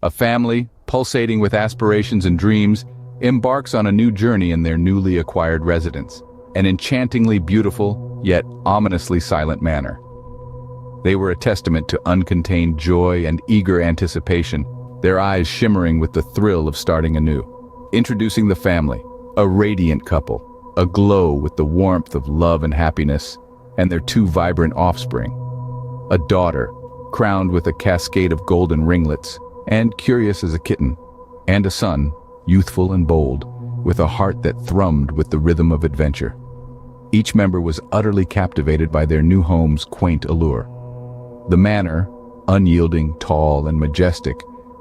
A family, pulsating with aspirations and dreams, embarks on a new journey in their newly acquired residence, an enchantingly beautiful, yet ominously silent manor. They were a testament to uncontained joy and eager anticipation, their eyes shimmering with the thrill of starting anew. Introducing the family, a radiant couple, aglow with the warmth of love and happiness, and their two vibrant offspring. A daughter, crowned with a cascade of golden ringlets, and curious as a kitten, and a son, youthful and bold, with a heart that thrummed with the rhythm of adventure. Each member was utterly captivated by their new home's quaint allure. The manor, unyielding, tall, and majestic,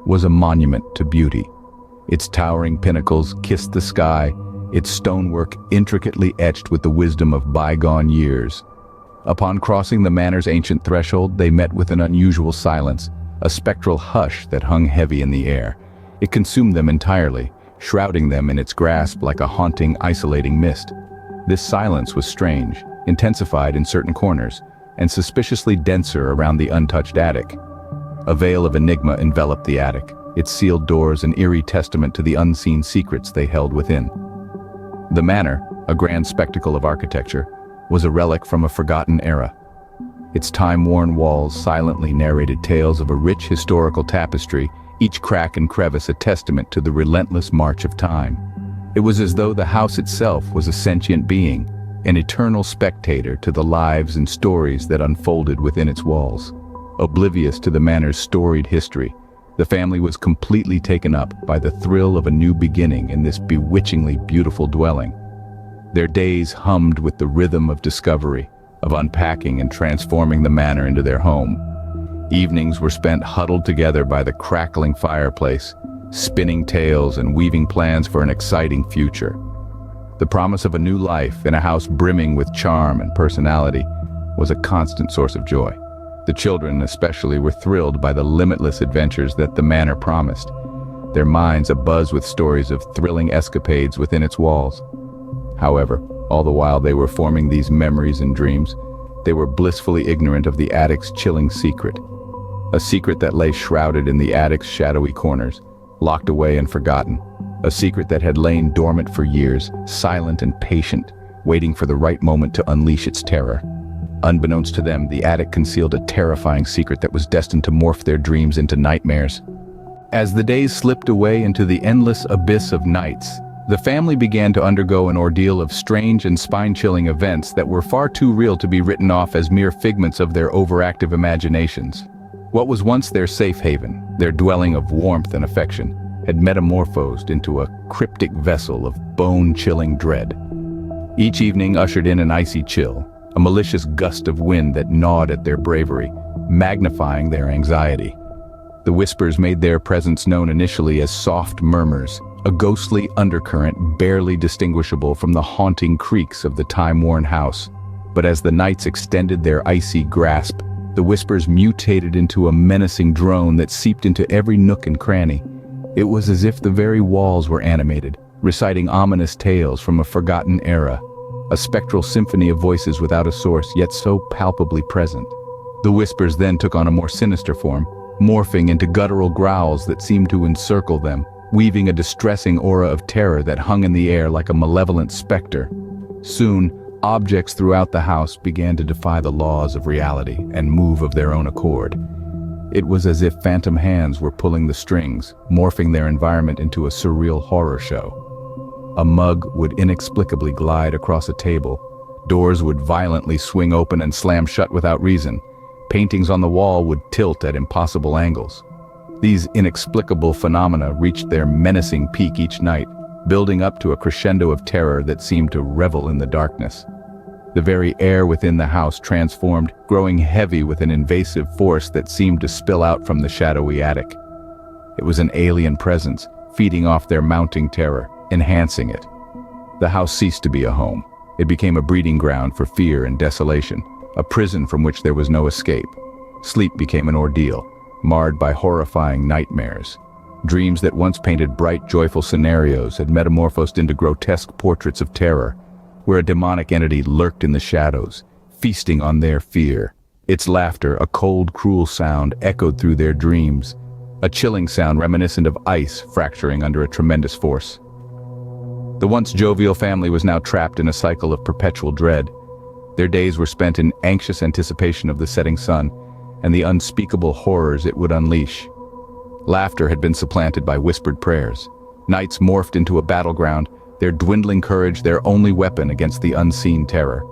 was a monument to beauty. Its towering pinnacles kissed the sky, its stonework intricately etched with the wisdom of bygone years. Upon crossing the manor's ancient threshold, they met with an unusual silence, a spectral hush that hung heavy in the air. It consumed them entirely, shrouding them in its grasp like a haunting, isolating mist. This silence was strange, intensified in certain corners, and suspiciously denser around the untouched attic. A veil of enigma enveloped the attic, its sealed doors an eerie testament to the unseen secrets they held within. The manor, a grand spectacle of architecture, was a relic from a forgotten era. Its time-worn walls silently narrated tales of a rich historical tapestry, each crack and crevice a testament to the relentless march of time. It was as though the house itself was a sentient being, an eternal spectator to the lives and stories that unfolded within its walls. Oblivious to the manor's storied history, the family was completely taken up by the thrill of a new beginning in this bewitchingly beautiful dwelling. Their days hummed with the rhythm of discovery, of unpacking and transforming the manor into their home. Evenings were spent huddled together by the crackling fireplace, spinning tales and weaving plans for an exciting future. The promise of a new life in a house brimming with charm and personality was a constant source of joy. The children especially were thrilled by the limitless adventures that the manor promised, their minds abuzz with stories of thrilling escapades within its walls. However, all the while they were forming these memories and dreams, they were blissfully ignorant of the attic's chilling secret. A secret that lay shrouded in the attic's shadowy corners, locked away and forgotten. A secret that had lain dormant for years, silent and patient, waiting for the right moment to unleash its terror. Unbeknownst to them, the attic concealed a terrifying secret that was destined to morph their dreams into nightmares. As the days slipped away into the endless abyss of nights, the family began to undergo an ordeal of strange and spine-chilling events that were far too real to be written off as mere figments of their overactive imaginations. What was once their safe haven, their dwelling of warmth and affection, had metamorphosed into a cryptic vessel of bone-chilling dread. Each evening ushered in an icy chill, a malicious gust of wind that gnawed at their bravery, magnifying their anxiety. The whispers made their presence known initially as soft murmurs, a ghostly undercurrent barely distinguishable from the haunting creaks of the time-worn house. But as the nights extended their icy grasp, the whispers mutated into a menacing drone that seeped into every nook and cranny. It was as if the very walls were animated, reciting ominous tales from a forgotten era, a spectral symphony of voices without a source, yet so palpably present. The whispers then took on a more sinister form, morphing into guttural growls that seemed to encircle them, weaving a distressing aura of terror that hung in the air like a malevolent specter. Soon, objects throughout the house began to defy the laws of reality and move of their own accord. It was as if phantom hands were pulling the strings, morphing their environment into a surreal horror show. A mug would inexplicably glide across a table, doors would violently swing open and slam shut without reason, paintings on the wall would tilt at impossible angles. These inexplicable phenomena reached their menacing peak each night, building up to a crescendo of terror that seemed to revel in the darkness. The very air within the house transformed, growing heavy with an invasive force that seemed to spill out from the shadowy attic. It was an alien presence, feeding off their mounting terror, enhancing it. The house ceased to be a home. It became a breeding ground for fear and desolation, a prison from which there was no escape. Sleep became an ordeal, marred by horrifying nightmares. Dreams that once painted bright, joyful scenarios had metamorphosed into grotesque portraits of terror, where a demonic entity lurked in the shadows, feasting on their fear. Its laughter, a cold, cruel sound, echoed through their dreams, a chilling sound reminiscent of ice fracturing under a tremendous force. The once jovial family was now trapped in a cycle of perpetual dread. Their days were spent in anxious anticipation of the setting sun and the unspeakable horrors it would unleash. Laughter had been supplanted by whispered prayers. Nights morphed into a battleground, their dwindling courage their only weapon against the unseen terror.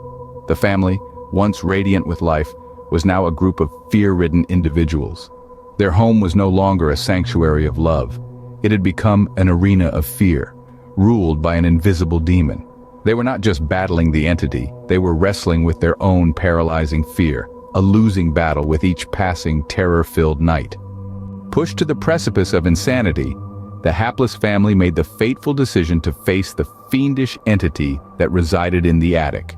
The family, once radiant with life, was now a group of fear-ridden individuals. Their home was no longer a sanctuary of love. It had become an arena of fear, ruled by an invisible demon. They were not just battling the entity, they were wrestling with their own paralyzing fear, a losing battle with each passing terror-filled night. Pushed to the precipice of insanity, the hapless family made the fateful decision to face the fiendish entity that resided in the attic.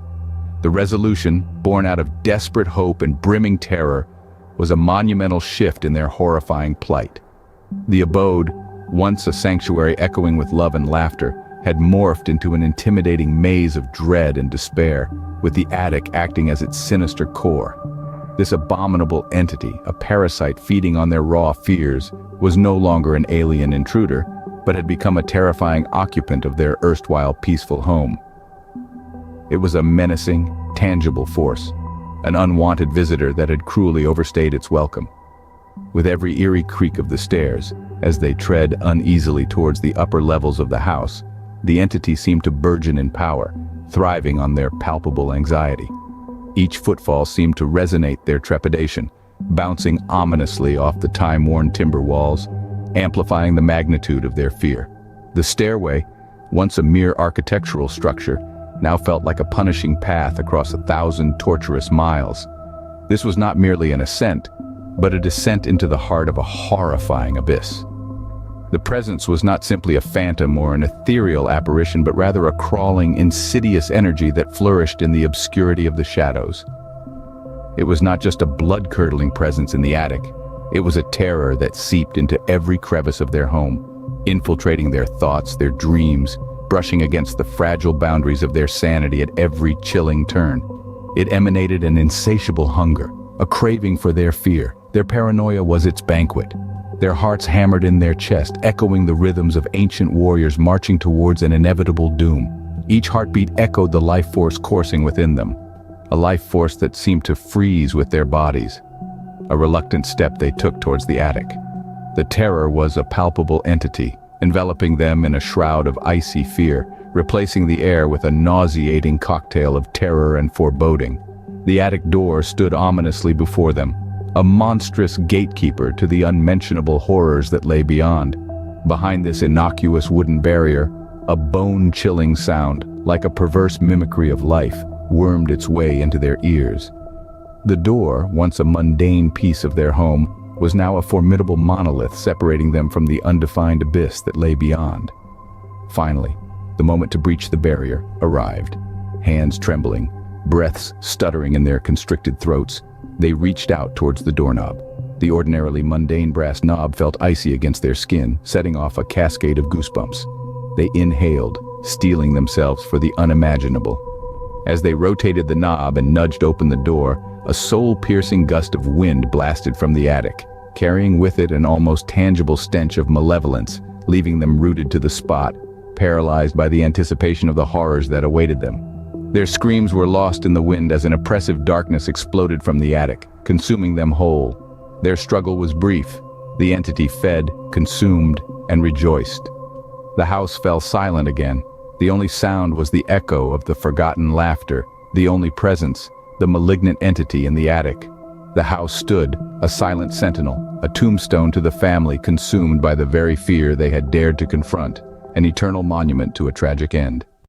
The resolution, born out of desperate hope and brimming terror, was a monumental shift in their horrifying plight. The abode, once a sanctuary echoing with love and laughter, had morphed into an intimidating maze of dread and despair, with the attic acting as its sinister core. This abominable entity, a parasite feeding on their raw fears, was no longer an alien intruder, but had become a terrifying occupant of their erstwhile peaceful home. It was a menacing, tangible force, an unwanted visitor that had cruelly overstayed its welcome. With every eerie creak of the stairs, as they tread uneasily towards the upper levels of the house, the entity seemed to burgeon in power, thriving on their palpable anxiety. Each footfall seemed to resonate their trepidation, bouncing ominously off the time-worn timber walls, amplifying the magnitude of their fear. The stairway, once a mere architectural structure, now felt like a punishing path across 1,000 torturous miles. This was not merely an ascent, but a descent into the heart of a horrifying abyss. The presence was not simply a phantom or an ethereal apparition, but rather a crawling, insidious energy that flourished in the obscurity of the shadows. It was not just a blood-curdling presence in the attic. It was a terror that seeped into every crevice of their home, infiltrating their thoughts, their dreams, brushing against the fragile boundaries of their sanity at every chilling turn. It emanated an insatiable hunger, a craving for their fear. Their paranoia was its banquet. Their hearts hammered in their chest, echoing the rhythms of ancient warriors marching towards an inevitable doom. Each heartbeat echoed the life force coursing within them, a life force that seemed to freeze with their bodies. A reluctant step they took towards the attic. The terror was a palpable entity, enveloping them in a shroud of icy fear, replacing the air with a nauseating cocktail of terror and foreboding. The attic door stood ominously before them, a monstrous gatekeeper to the unmentionable horrors that lay beyond. Behind this innocuous wooden barrier, a bone-chilling sound, like a perverse mimicry of life, wormed its way into their ears. The door, once a mundane piece of their home, was now a formidable monolith separating them from the undefined abyss that lay beyond. Finally, the moment to breach the barrier arrived. Hands trembling, breaths stuttering in their constricted throats, they reached out towards the doorknob. The ordinarily mundane brass knob felt icy against their skin, setting off a cascade of goosebumps. They inhaled, steeling themselves for the unimaginable. As they rotated the knob and nudged open the door, a soul-piercing gust of wind blasted from the attic, carrying with it an almost tangible stench of malevolence, leaving them rooted to the spot, paralyzed by the anticipation of the horrors that awaited them. Their screams were lost in the wind as an oppressive darkness exploded from the attic, consuming them whole. Their struggle was brief. The entity fed, consumed, and rejoiced. The house fell silent again. The only sound was the echo of the forgotten laughter, the only presence, the malignant entity in the attic. The house stood, a silent sentinel, a tombstone to the family consumed by the very fear they had dared to confront, an eternal monument to a tragic end.